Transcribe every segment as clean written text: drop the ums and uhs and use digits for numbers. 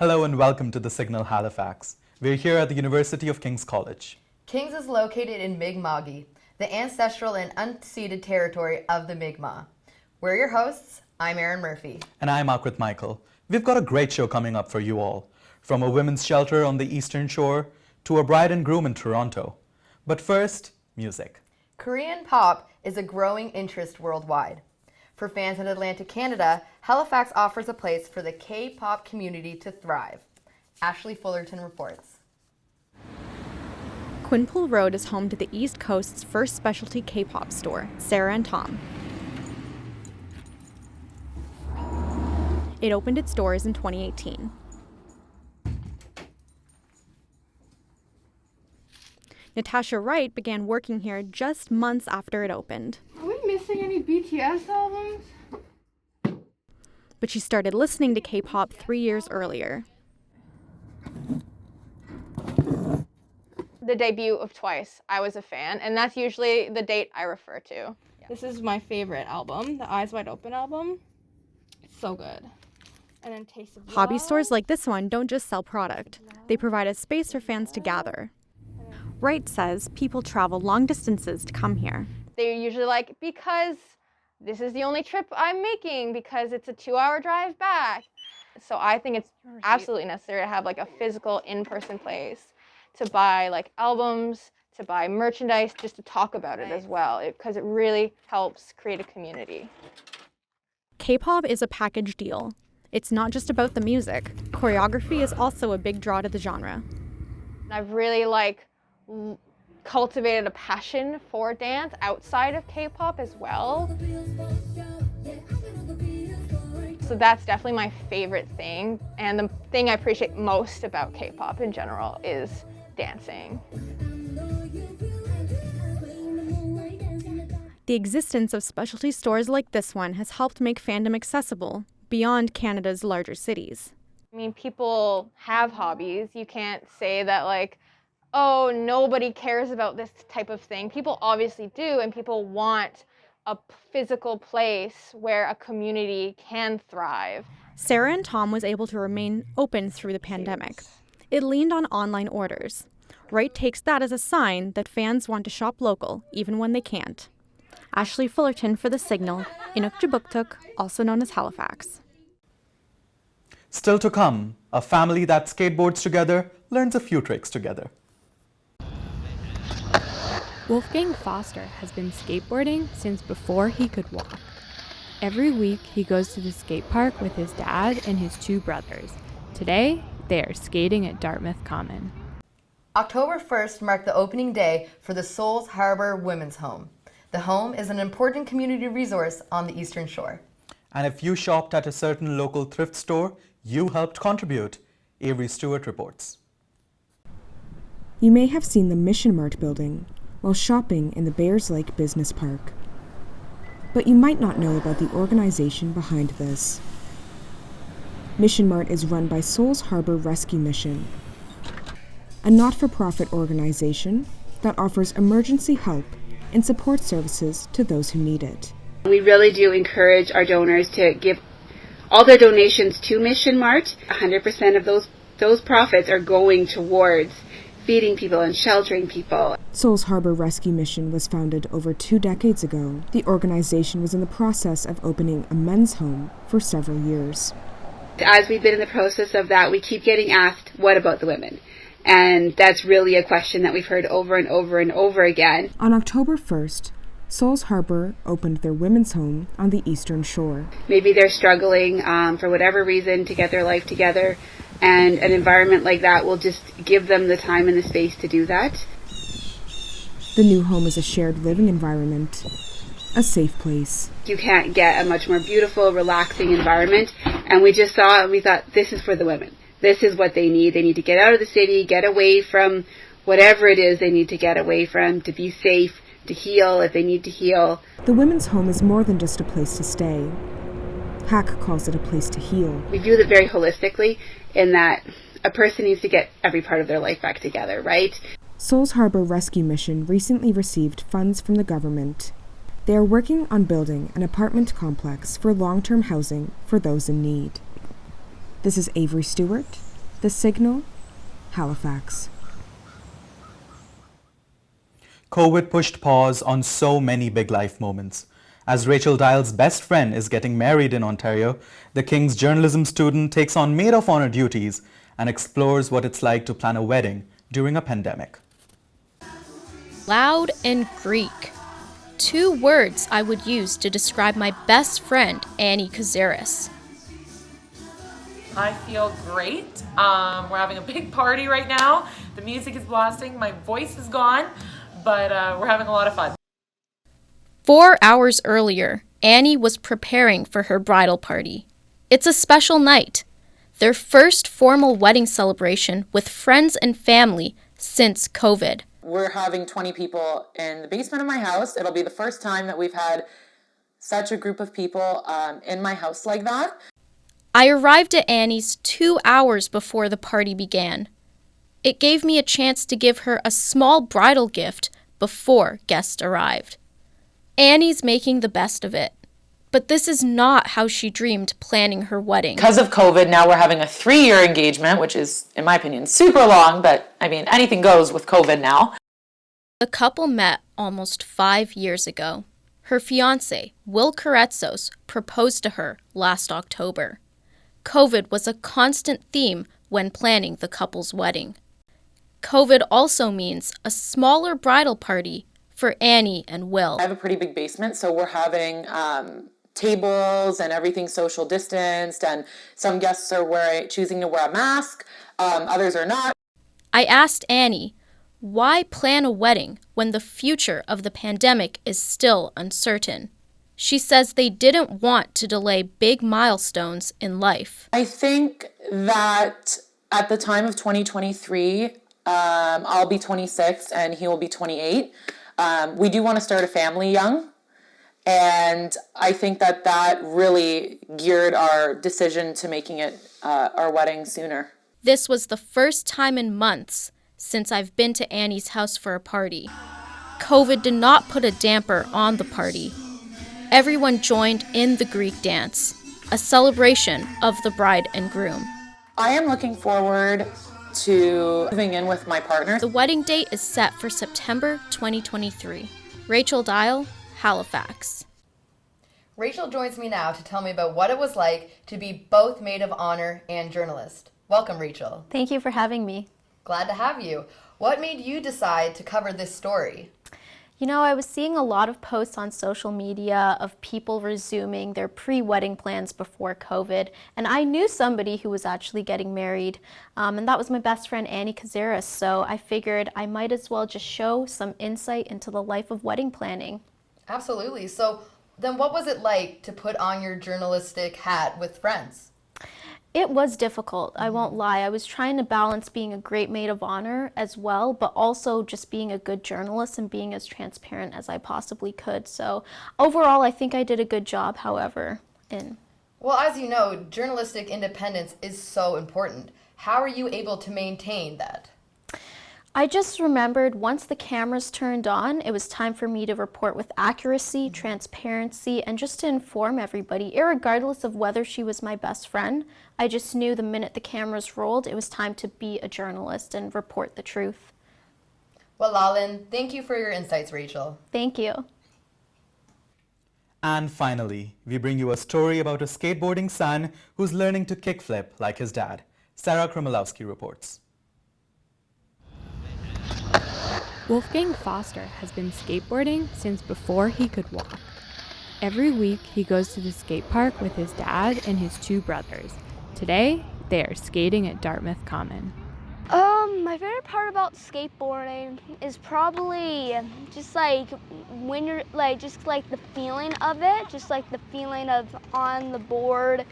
Hello and welcome to The Signal Halifax. We're here at the University of King's College. King's is located in Mi'kma'ki, the ancestral and unceded territory of the Mi'kmaq. We're your hosts. I'm Erin Murphy. And I'm Akrit Michael. We've got a great show coming up for you all, from a women's shelter on the Eastern Shore to a bride and groom in Toronto. But first, music. Korean pop is a growing interest worldwide. For fans in Atlantic Canada, Halifax offers a place for the K-pop community to thrive. Ashley Fullerton reports. Quinpool Road is home to the East Coast's first specialty K-pop store, Sarah and Tom. It opened its doors in 2018. Natasha Wright began working here just months after it opened. Are we missing any BTS albums? But she started listening to K-pop 3 years earlier. The debut of Twice, I was a fan, and that's usually the date I refer to. Yeah. This is my favorite album, the Eyes Wide Open album. It's so good. And then Taste of Hobby Love. stores like this one don't just sell product. They provide a space for fans to gather. Wright says people travel long distances to come here. They're usually like, because this is the only trip I'm making, because it's a 2-hour drive back. So I think it's absolutely necessary to have like a physical in-person place to buy like albums, to buy merchandise, just to talk about it as well, because it really helps create a community. K-pop is a package deal. It's not just about the music. Choreography is also a big draw to the genre. I've really cultivated a passion for dance outside of K-pop as well. So that's definitely my favorite thing, and the thing I appreciate most about K-pop in general is dancing. The existence of specialty stores like this one has helped make fandom accessible beyond Canada's larger cities. I mean, people have hobbies. You can't say that like, oh, nobody cares about this type of thing. People obviously do, and people want a physical place where a community can thrive. Sarah and Tom was able to remain open through the pandemic. It leaned on online orders. Wright takes that as a sign that fans want to shop local, even when they can't. Ashley Fullerton for The Signal, Inukjubuktut, also known as Halifax. Still to come, a family that skateboards together learns a few tricks together. Wolfgang Foster has been skateboarding since before he could walk. Every week he goes to the skate park with his dad and his 2 brothers. Today, they are skating at Dartmouth Common. October 1st marked the opening day for the Souls Harbor Women's Home. The home is an important community resource on the Eastern Shore. And if you shopped at a certain local thrift store, you helped contribute. Avery Stewart reports. You may have seen the Mission Mart building while shopping in the Bears Lake Business Park. But you might not know about the organization behind this. Mission Mart is run by Souls Harbor Rescue Mission, a not-for-profit organization that offers emergency help and support services to those who need it. We really do encourage our donors to give all their donations to Mission Mart. 100% of those profits are going towards feeding people and sheltering people. Souls Harbor Rescue Mission was founded over 2 decades ago. The organization was in the process of opening a men's home for several years. As we've been in the process of that, we keep getting asked, what about the women? And that's really a question that we've heard over and over and over again. On October 1st, Souls Harbor opened their women's home on the Eastern Shore. Maybe they're struggling for whatever reason to get their life together, and an environment like that will just give them the time and the space to do that. The new home is a shared living environment, a safe place. You can't get a much more beautiful, relaxing environment, and we just saw it and we thought, this is for the women. This is what they need. They need to get out of the city, get away from whatever it is they need to get away from, to be safe, to heal if they need to heal. The women's home is more than just a place to stay. Hack calls it a place to heal. We view it very holistically in that a person needs to get every part of their life back together, right? Souls Harbor Rescue Mission recently received funds from the government. They are working on building an apartment complex for long-term housing for those in need. This is Avery Stewart The Signal, Halifax. COVID pushed pause on so many big life moments. As Rachel Dial's best friend is getting married in Ontario, the King's journalism student takes on maid of honor duties and explores what it's like to plan a wedding during a pandemic. Loud and Greek. 2 words I would use to describe my best friend, Annie Kazaris. I feel great. We're having a big party right now. The music is blasting. My voice is gone, but we're having a lot of fun. 4 hours earlier, Annie was preparing for her bridal party. It's a special night. Their first formal wedding celebration with friends and family since COVID. We're having 20 people in the basement of my house. It'll be the first time that we've had such a group of people in my house like that. I arrived at Annie's 2 hours before the party began. It gave me a chance to give her a small bridal gift before guests arrived. Annie's making the best of it. But this is not how she dreamed planning her wedding. Because of COVID, now we're having a 3-year engagement, which is, in my opinion, super long, but I mean, anything goes with COVID now. The couple met almost 5 years ago. Her fiancé, Will Karetsos, proposed to her last October. COVID was a constant theme when planning the couple's wedding. COVID also means a smaller bridal party for Annie and Will. I have a pretty big basement, so we're having tables and everything social distanced, and some guests are choosing to wear a mask, others are not. I asked Annie, why plan a wedding when the future of the pandemic is still uncertain? She says they didn't want to delay big milestones in life. I think that at the time of 2023, I'll be 26 and he will be 28. We do want to start a family young, and I think that really geared our decision to making it our wedding sooner. This was the first time in months since I've been to Annie's house for a party. COVID did not put a damper on the party. Everyone joined in the Greek dance, a celebration of the bride and groom. I am looking forward to moving in with my partner. The wedding date is set for September 2023. Rachel Dial, Halifax. Rachel joins me now to tell me about what it was like to be both maid of honor and journalist. Welcome, Rachel. Thank you for having me. Glad to have you. What made you decide to cover this story? You know, I was seeing a lot of posts on social media of people resuming their pre-wedding plans before COVID, and I knew somebody who was actually getting married, and that was my best friend Annie Kazaris, so I figured I might as well just show some insight into the life of wedding planning. Absolutely. So then what was it like to put on your journalistic hat with friends? It was difficult, I won't lie. I was trying to balance being a great maid of honor as well, but also just being a good journalist and being as transparent as I possibly could. So overall, I think I did a good job, however. Well, as you know, journalistic independence is so important. How are you able to maintain that? I just remembered once the cameras turned on, it was time for me to report with accuracy, transparency, and just to inform everybody, irregardless of whether she was my best friend. I just knew the minute the cameras rolled, it was time to be a journalist and report the truth. Well, Lalin, thank you for your insights, Rachel. Thank you. And finally, we bring you a story about a skateboarding son who's learning to kickflip like his dad. Sarah Kromolowski reports. Wolfgang Foster has been skateboarding since before he could walk. Every week, he goes to the skate park with his dad and his 2 brothers. Today, they are skating at Dartmouth Common. My favorite part about skateboarding is probably just like when you're like, just like the feeling of it, just like the feeling of on the board,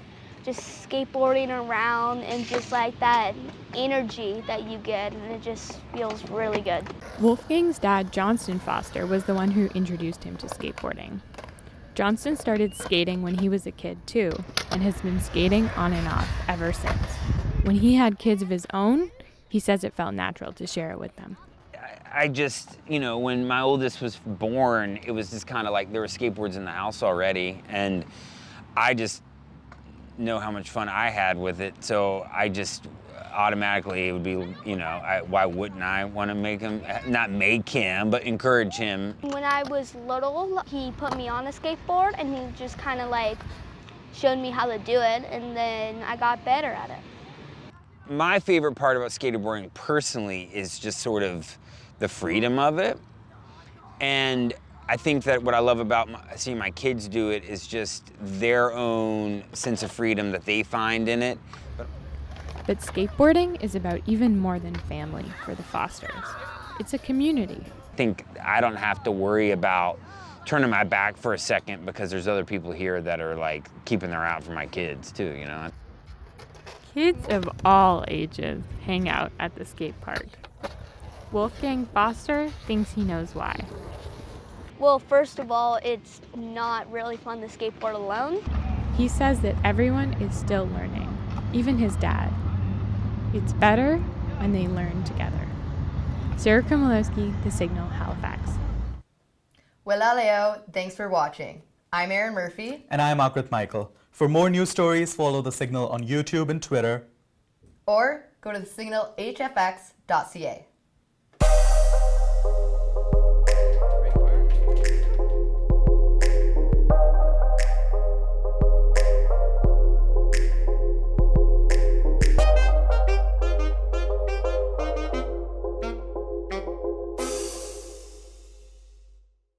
just skateboarding around, and just like that energy that you get, and it just feels really good. Wolfgang's dad, Johnston Foster, was the one who introduced him to skateboarding. Johnston started skating when he was a kid too, and has been skating on and off ever since. When he had kids of his own, he says it felt natural to share it with them. I just, when my oldest was born, it was just kind of like there were skateboards in the house already, and I just know how much fun I had with it, so I just automatically it would be, you know, why wouldn't I want to make him, not make him, but encourage him. When I was little, he put me on a skateboard and he just kind of like showed me how to do it, and then I got better at it. My favorite part about skateboarding personally is just sort of the freedom of it. And I think that what I love about seeing my kids do it is just their own sense of freedom that they find in it. But skateboarding is about even more than family for the Fosters. It's a community. I think I don't have to worry about turning my back for a second because there's other people here that are like keeping their eye out for my kids too, you know? Kids of all ages hang out at the skate park. Wolfgang Foster thinks he knows why. Well, first of all, it's not really fun to skateboard alone. He says that everyone is still learning, even his dad. It's better when they learn together. Sarah Kromolowski, The Signal, Halifax. Well, Leo, thanks for watching. I'm Erin Murphy. And I'm Akrit Michael. For more news stories, follow The Signal on YouTube and Twitter. Or go to thesignalhfx.ca.